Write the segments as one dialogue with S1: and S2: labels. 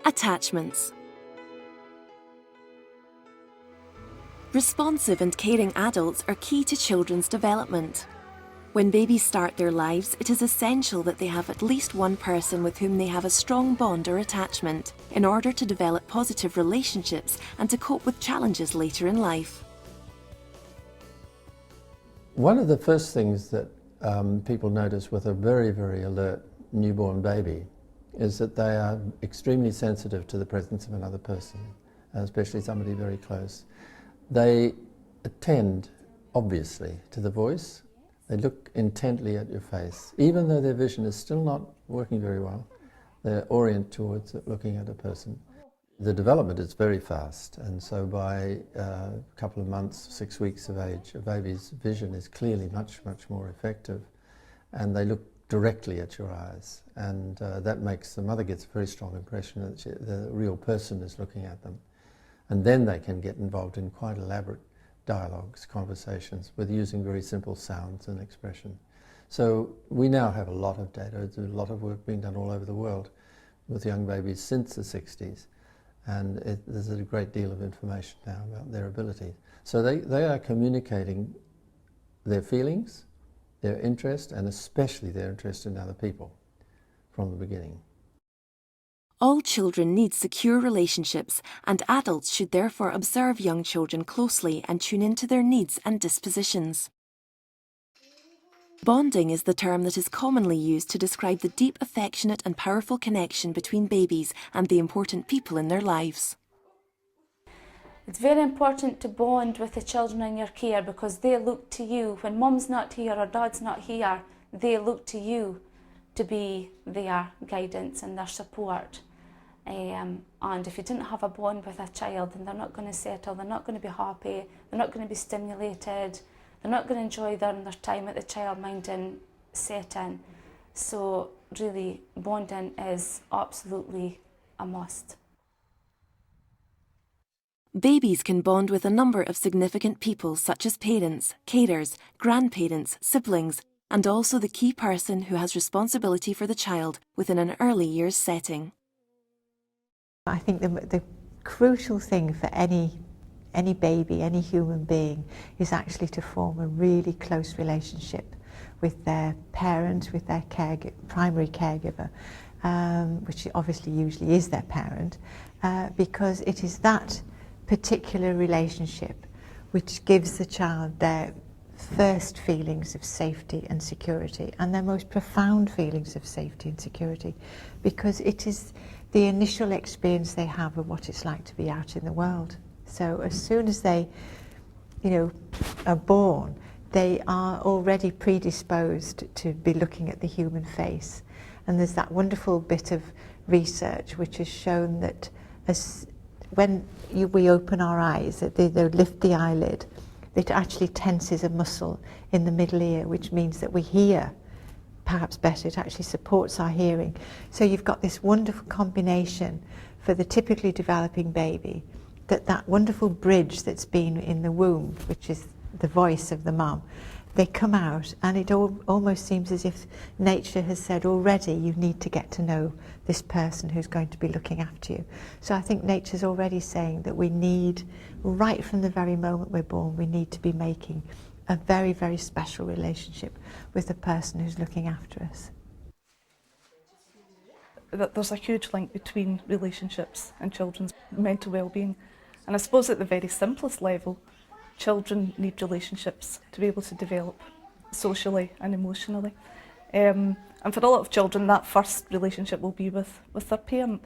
S1: Attachments. Responsive and caring adults are key to children's development. When babies start their lives, it is essential that they have at least one person with whom they have a strong bond or attachment in order to develop positive relationships and to cope with challenges later in life.
S2: One of the first things that people notice with a very, very alert newborn baby is that they are extremely sensitive to the presence of another person, especially somebody very close. They attend, obviously, to the voice. They look intently at your face. Even though their vision is still not working very well, they're oriented towards looking at a person. The development is very fast, and so by a couple of months, 6 weeks of age, a baby's vision is clearly much, much more effective, and they look directly at your eyes, and that makes the mother gets a very strong impression that the real person is looking at them. And then they can get involved in quite elaborate dialogues, conversations, with using very simple sounds and expression. So we now have a lot of data. There's a lot of work being done all over the world with young babies since the 60s, and there's a great deal of information now about their abilities. So they are communicating their feelings, their interest, and especially their interest in other people from the beginning.
S1: All children need secure relationships, and adults should therefore observe young children closely and tune into their needs and dispositions. Bonding is the term that is commonly used to describe the deep, affectionate and powerful connection between babies and the important people in their lives.
S3: It's very important to bond with the children in your care because they look to you. When mum's not here or dad's not here, they look to you to be their guidance and their support. And if you didn't have a bond with a child, then they're not going to settle, they're not going to be happy, they're not going to be stimulated, they're not going to enjoy their time at the childminding setting. So really, bonding is absolutely a must.
S1: Babies can bond with a number of significant people such as parents, carers, grandparents, siblings, and also the key person who has responsibility for the child within an early years setting.
S4: I think the crucial thing for any baby, any human being, is actually to form a really close relationship with their parent, with their primary caregiver, which obviously usually is their parent, because it is that particular relationship which gives the child their first feelings of safety and security and their most profound feelings of safety and security, because it is the initial experience they have of what it's like to be out in the world. So as soon as they, are born, they are already predisposed to be looking at the human face. And there's that wonderful bit of research which has shown that when we open our eyes, that they lift the eyelid, it actually tenses a muscle in the middle ear, which means that we hear perhaps better. It actually supports our hearing. So you've got this wonderful combination for the typically developing baby, that wonderful bridge that's been in the womb, which is the voice of the mum. They come out and it almost seems as if nature has said already, you need to get to know this person who's going to be looking after you. So I think nature's already saying that we need, right from the very moment we're born, we need to be making a very, very special relationship with the person who's looking after us.
S5: There's a huge link between relationships and children's mental well-being. And I suppose at the very simplest level, children need relationships to be able to develop socially and emotionally. And for a lot of children, that first relationship will be with their parent.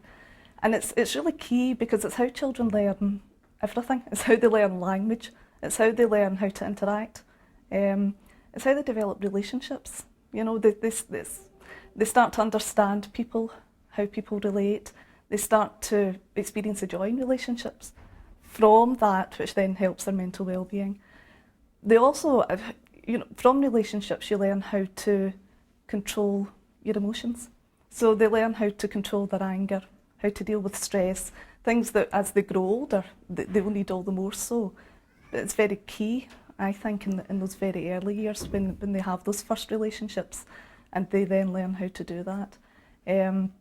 S5: And it's really key because it's how children learn everything. It's how they learn language. It's how they learn how to interact. It's how they develop relationships. They start to understand people, how people relate. They start to experience the joy in relationships from that, which then helps their mental well-being. They also, from relationships, you learn how to control your emotions. So they learn how to control their anger, how to deal with stress, things that as they grow older, they will need all the more so. But it's very key, I think, in those very early years when they have those first relationships and they then learn how to do that. And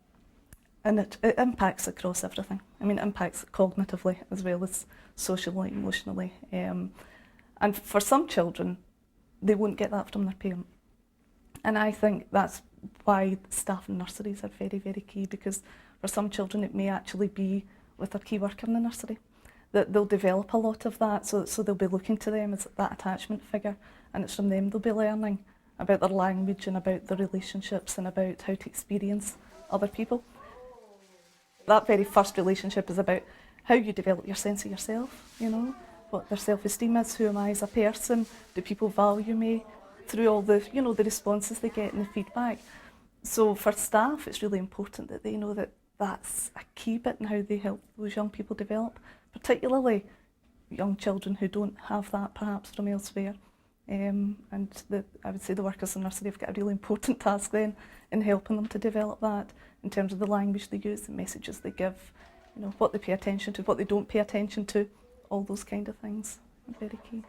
S5: And it impacts across everything. I mean, it impacts cognitively as well as socially, emotionally. And for some children, they won't get that from their parent. And I think that's why staff in nurseries are very, very key, because for some children it may actually be with a key worker in the nursery that they'll develop a lot of that, so they'll be looking to them as that attachment figure, and it's from them they'll be learning about their language and about their relationships and about how to experience other people. That very first relationship is about how you develop your sense of yourself, you know, what their self-esteem is, who am I as a person, do people value me, through all the, you know, the responses they get and the feedback. So for staff, it's really important that they know that that's a key bit in how they help those young people develop, particularly young children who don't have that perhaps from elsewhere. And I would say the workers in nursery have got a really important task then in helping them to develop that in terms of the language they use, the messages they give, you know, what they pay attention to, what they don't pay attention to, all those kind of things are very key.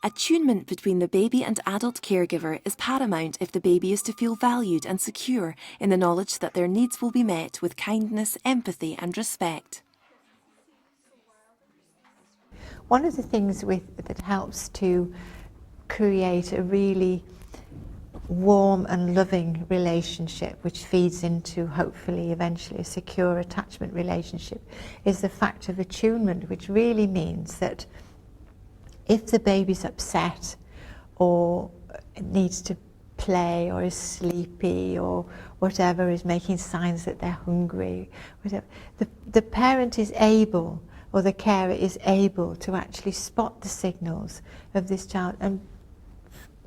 S1: Attunement between the baby and adult caregiver is paramount if the baby is to feel valued and secure in the knowledge that their needs will be met with kindness, empathy and respect.
S4: One of the things that helps to create a really warm and loving relationship, which feeds into hopefully eventually a secure attachment relationship, is the fact of attunement, which really means that if the baby's upset or needs to play or is sleepy or whatever, is making signs that they're hungry, whatever, the parent is able, or the carer is able, to actually spot the signals of this child and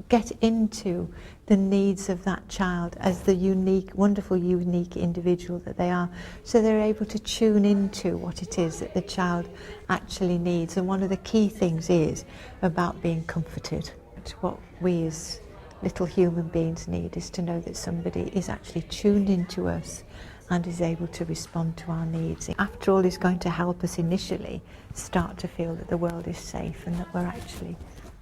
S4: get into the needs of that child as the unique, wonderful, unique individual that they are. So they're able to tune into what it is that the child actually needs. And one of the key things is about being comforted. What we as little human beings need is to know that somebody is actually tuned into us and is able to respond to our needs. After all, is going to help us initially start to feel that the world is safe and that we're actually,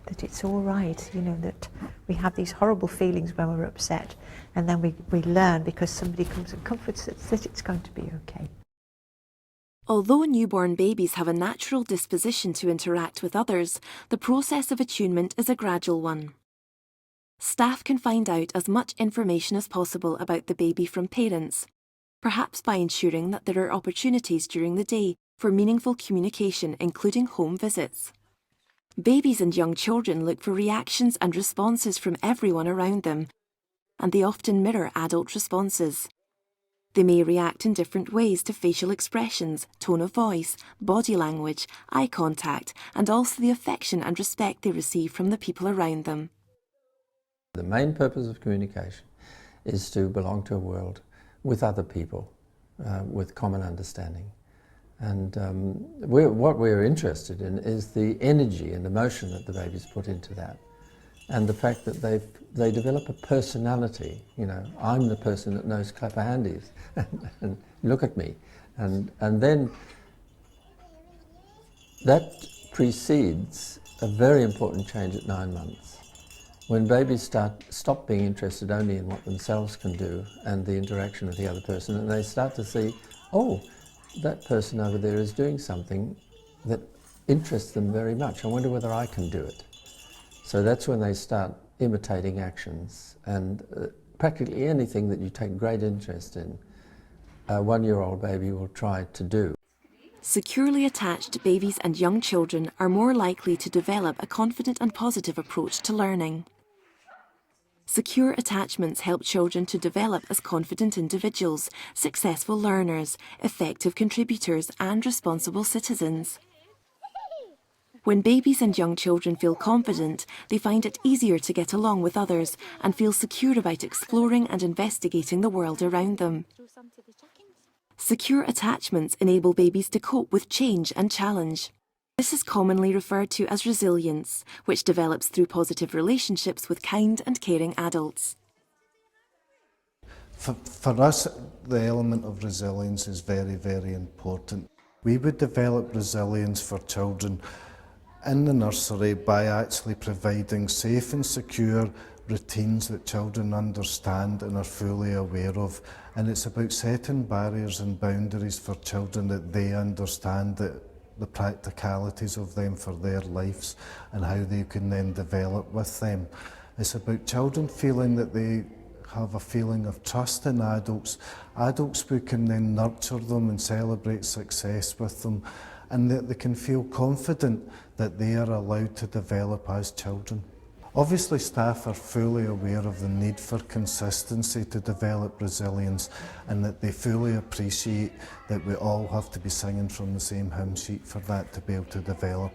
S4: that it's all right, you know, that we have these horrible feelings when we're upset, and then we learn, because somebody comes and comforts us, that it's going to be okay.
S1: Although newborn babies have a natural disposition to interact with others, the process of attunement is a gradual one. Staff can find out as much information as possible about the baby from parents, perhaps by ensuring that there are opportunities during the day for meaningful communication, including home visits. Babies and young children look for reactions and responses from everyone around them, and they often mirror adult responses. They may react in different ways to facial expressions, tone of voice, body language, eye contact, and also the affection and respect they receive from the people around them.
S2: The main purpose of communication is to belong to a world with other people, with common understanding. And what we're interested in is the energy and emotion that the babies put into that, and the fact that they develop a personality. You know, I'm the person that knows clapper handies, and look at me, and then that precedes a very important change at 9 months, when babies stop being interested only in what themselves can do and the interaction with the other person, and they start to see, oh, that person over there is doing something that interests them very much. I wonder whether I can do it. So that's when they start imitating actions, and practically anything that you take great interest in, a 1-year-old baby will try to do.
S1: Securely attached babies and young children are more likely to develop a confident and positive approach to learning. Secure attachments help children to develop as confident individuals, successful learners, effective contributors and responsible citizens. When babies and young children feel confident, they find it easier to get along with others and feel secure about exploring and investigating the world around them. Secure attachments enable babies to cope with change and challenge. This is commonly referred to as resilience, which develops through positive relationships with kind and caring adults.
S6: For us, the element of resilience is very, very important. We would develop resilience for children in the nursery by actually providing safe and secure routines that children understand and are fully aware of. And it's about setting barriers and boundaries for children that they understand, that the practicalities of them for their lives and how they can then develop with them. It's about children feeling that they have a feeling of trust in adults who can then nurture them and celebrate success with them, and that they can feel confident that they are allowed to develop as children. Obviously, staff are fully aware of the need for consistency to develop resilience, and that they fully appreciate that we all have to be singing from the same hymn sheet for that to be able to develop.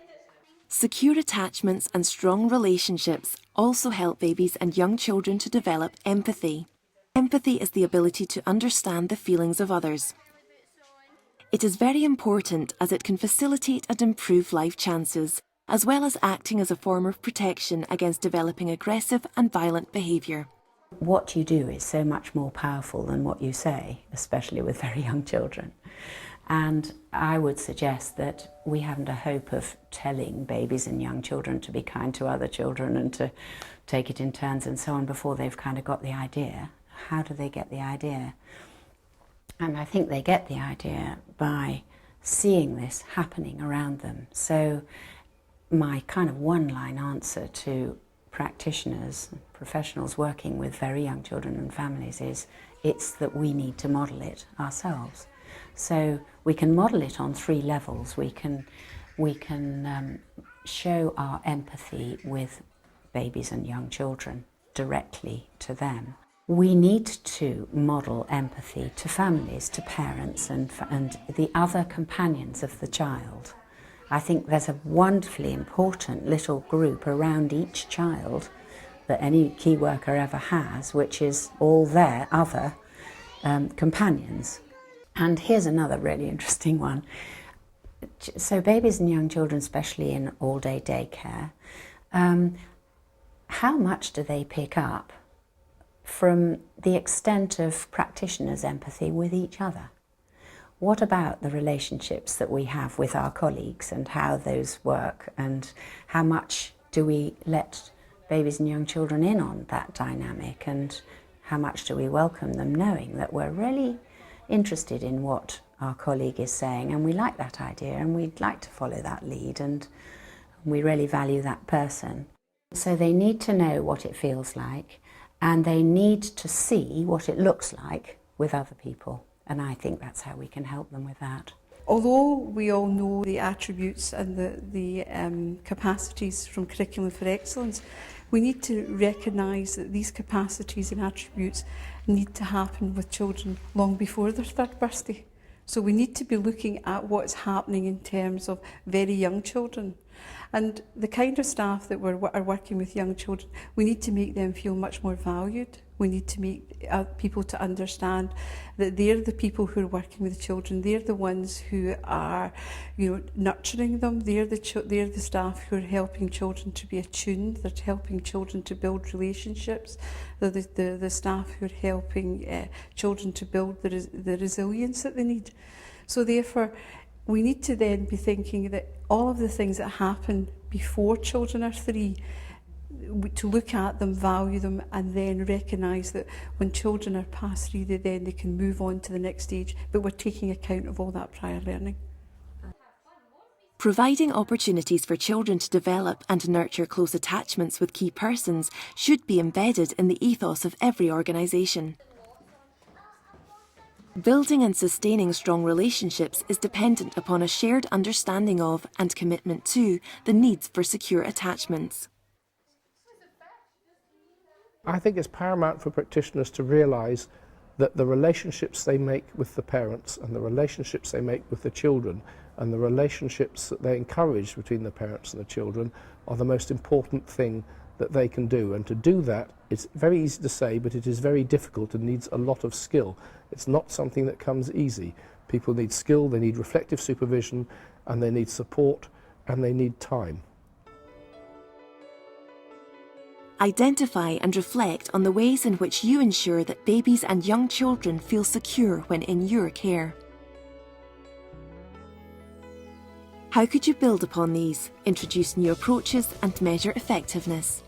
S1: Secure attachments and strong relationships also help babies and young children to develop empathy. Empathy is the ability to understand the feelings of others. It is very important as it can facilitate and improve life chances, as well as acting as a form of protection against developing aggressive and violent behaviour.
S7: What you do is so much more powerful than what you say, especially with very young children. And I would suggest that we haven't a hope of telling babies and young children to be kind to other children and to take it in turns and so on before they've kind of got the idea. How do they get the idea? And I think they get the idea by seeing this happening around them. So my kind of one-line answer to practitioners, professionals working with very young children and families is, it's that we need to model it ourselves. So we can model it on 3 levels. We can show our empathy with babies and young children directly to them. We need to model empathy to families, to parents and the other companions of the child. I think there's a wonderfully important little group around each child that any key worker ever has, which is all their other companions. And here's another really interesting one. So babies and young children, especially in all-day daycare, how much do they pick up from the extent of practitioners' empathy with each other? What about the relationships that we have with our colleagues and how those work, and how much do we let babies and young children in on that dynamic, and how much do we welcome them knowing that we're really interested in what our colleague is saying and we like that idea and we'd like to follow that lead and we really value that person. So they need to know what it feels like and they need to see what it looks like with other people, and I think that's how we can help them with that.
S8: Although we all know the attributes and the capacities from Curriculum for Excellence, we need to recognise that these capacities and attributes need to happen with children long before their 3rd birthday. So we need to be looking at what's happening in terms of very young children. And the kind of staff that are working with young children, we need to make them feel much more valued. We need to make people to understand that they're the people who are working with children. They're the ones who are, nurturing them. They're the staff who are helping children to be attuned. They're helping children to build relationships. They're the staff who are helping children to build the resilience that they need. So therefore, we need to then be thinking that all of the things that happen before children are 3, to look at them, value them, and then recognise that when children are past 3, they can move on to the next stage, but we're taking account of all that prior learning.
S1: Providing opportunities for children to develop and nurture close attachments with key persons should be embedded in the ethos of every organisation. Building and sustaining strong relationships is dependent upon a shared understanding of and commitment to the needs for secure attachments.
S9: I think it's paramount for practitioners to realise that the relationships they make with the parents and the relationships they make with the children and the relationships that they encourage between the parents and the children are the most important thing that they can do. And to do that, it's very easy to say, but it is very difficult and needs a lot of skill. It's not something that comes easy. People need skill, they need reflective supervision, and they need support, and they need time.
S1: Identify and reflect on the ways in which you ensure that babies and young children feel secure when in your care. How could you build upon these, introduce new approaches and measure effectiveness?